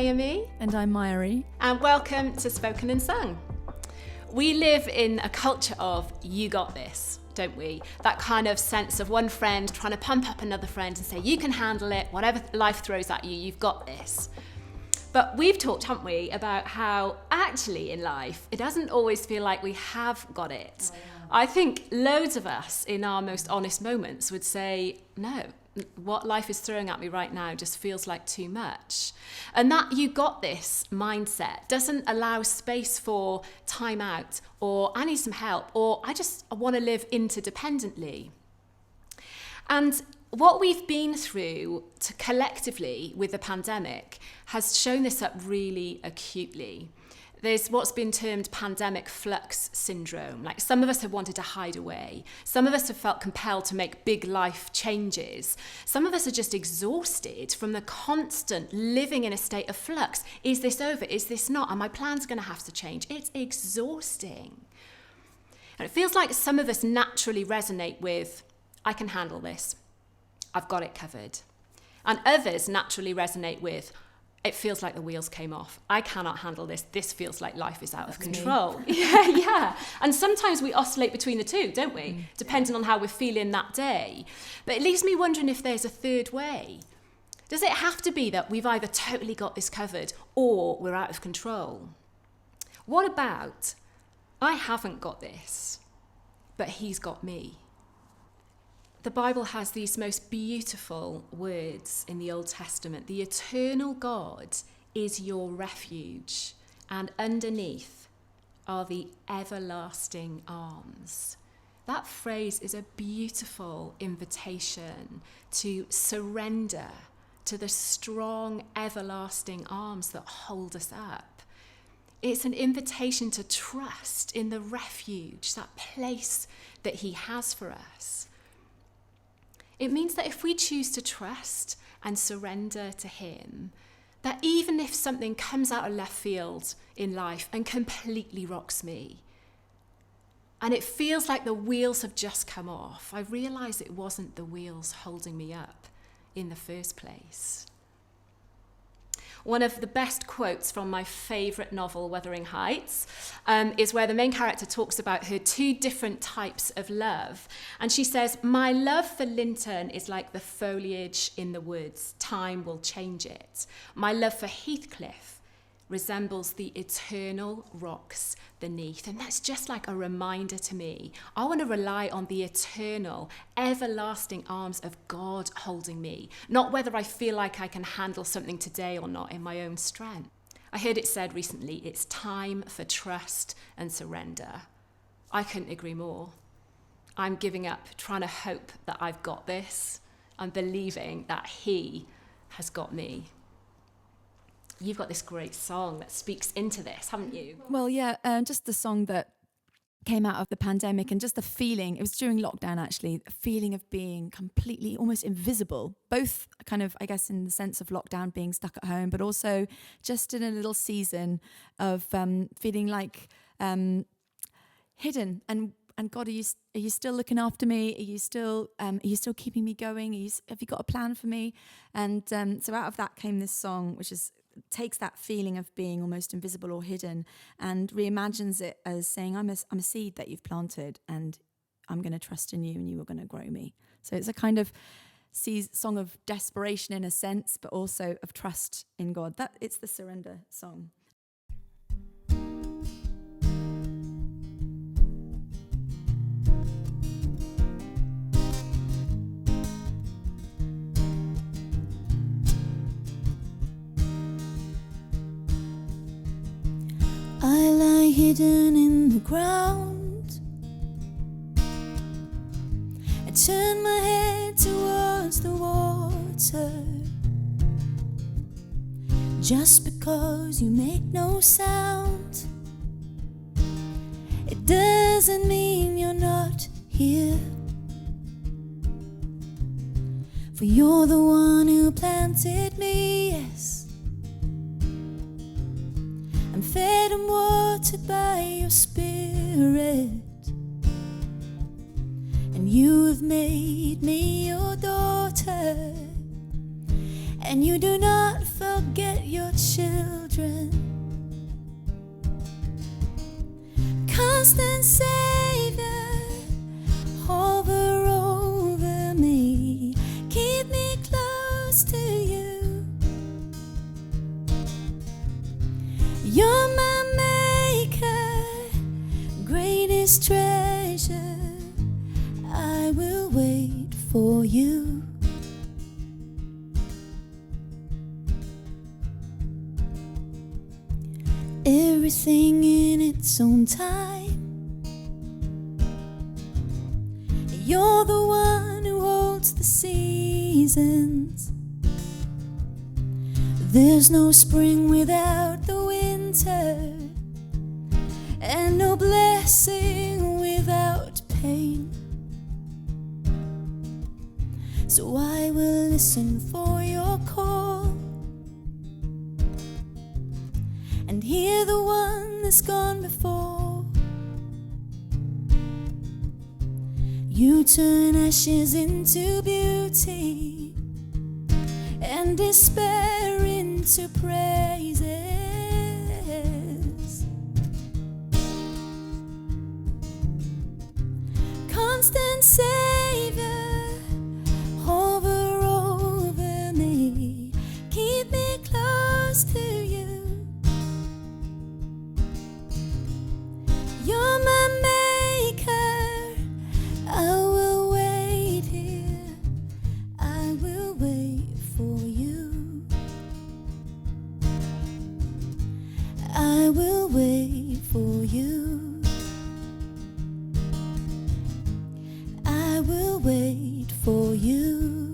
Naomi. And I'm Mairi. And welcome to Spoken and Sung. We live in a culture of you got this, don't we? That kind of sense of one friend trying to pump up another friend and say, you can handle it, whatever life throws at you, you've got this. But we've talked, haven't we, about how actually in life, it doesn't always feel like we have got it. Oh, yeah. I think loads of us in our most honest moments would say, no, what life is throwing at me right now just feels like too much. And that you got this mindset doesn't allow space for time out or I need some help or I want to live interdependently. And what we've been through collectively with the pandemic has shown this up really acutely. There's what's been termed pandemic flux syndrome. Like some of us have wanted to hide away. Some of us have felt compelled to make big life changes. Some of us are just exhausted from the constant living in a state of flux. Is this over? Is this not? Are my plans going to have to change? It's exhausting. And it feels like some of us naturally resonate with, I can handle this. I've got it covered. And others naturally resonate with, it feels like the wheels came off. I cannot handle this. This feels like life is out of control. Yeah. And sometimes we oscillate between the two, don't we? Depending on how we're feeling that day. But it leaves me wondering if there's a third way. Does it have to be that we've either totally got this covered or we're out of control? What about, I haven't got this, but he's got me? The Bible has these most beautiful words in the Old Testament. The eternal God is your refuge, and underneath are the everlasting arms. That phrase is a beautiful invitation to surrender to the strong, everlasting arms that hold us up. It's an invitation to trust in the refuge, that place that he has for us. It means that if we choose to trust and surrender to him, that even if something comes out of left field in life and completely rocks me, and it feels like the wheels have just come off, I realise it wasn't the wheels holding me up in the first place. One of the best quotes from my favourite novel, Wuthering Heights, is where the main character talks about her two different types of love. And she says, my love for Linton is like the foliage in the woods. Time will change it. My love for Heathcliff resembles the eternal rocks beneath. And that's just like a reminder to me. I want to rely on the eternal, everlasting arms of God holding me, not whether I feel like I can handle something today or not in my own strength. I heard it said recently, it's time for trust and surrender. I couldn't agree more. I'm giving up trying to hope that I've got this and believing that he has got me. You've got this great song that speaks into this, haven't you? Well, yeah, just the song that came out of the pandemic and just the feeling, it was during lockdown actually, the feeling of being completely almost invisible, both kind of, I guess, in the sense of lockdown, being stuck at home, but also just in a little season of feeling like hidden and God, are you still looking after me? Are you still keeping me going? Have you got a plan for me? And so out of that came this song, which takes that feeling of being almost invisible or hidden and reimagines it as saying, I'm a seed that you've planted and I'm going to trust in you and you are going to grow me. So it's a kind of song of desperation in a sense, but also of trust in God. It's the surrender song. I lie hidden in the ground. I turn my head towards the water. Just because you make no sound, it doesn't mean you're not here. For you're the one who planted me, yes. I'm fed and watered by your spirit, and you have made me your daughter. and you do not forget your children. Constant Saviour, hover over me, keep me close to you. You're my maker, greatest treasure. I will wait for you. Everything in its own time. You're the one who holds the seasons. There's no spring without the winter, and no blessing without pain. So I will listen for your call and hear the one that's gone before. You turn ashes into beauty and despair into praises. Constant Saviour, hover over me, keep me close to you. You're my maker, I will wait here, I will wait for you. I will wait for you. I will wait for you.